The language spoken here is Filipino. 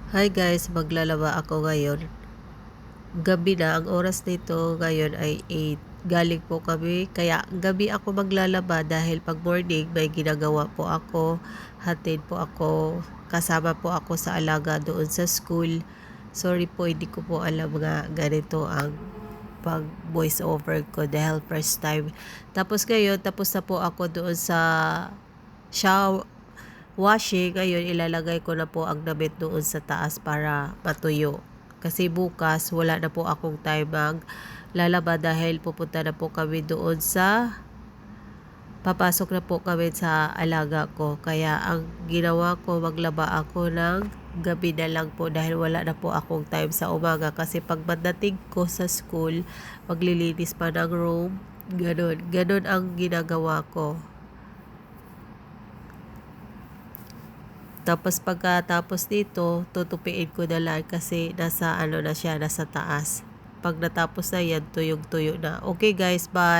Hi guys, maglalaba ako ngayon. Gabi na, ang oras nito ngayon ay 8. Galing po kami, kaya gabi ako maglalaba dahil pag morning may ginagawa po ako. Hatid po ako, kasama po ako sa alaga doon sa school. Sorry po, hindi ko po alam nga ganito ang pag voice over ko dahil first time. Tapos ngayon, tapos na po ako doon sa shower, washing. Ngayon ilalagay ko na po ang damit doon sa taas para matuyo. Kasi bukas wala na po akong time lalaba dahil pupunta na po kami doon sa papasok na po kami sa alaga ko. Kaya ang ginawa ko, maglaba ako ng gabi na lang po dahil wala na po akong time sa umaga. Kasi pag pagdating ko sa school, maglilinis pa ng room. Ganon ang ginagawa ko. Tapos pagkatapos dito, tutupiin ko na lang kasi nasa taas. Pag natapos na yan, tuyong-tuyo na. Okay guys, bye!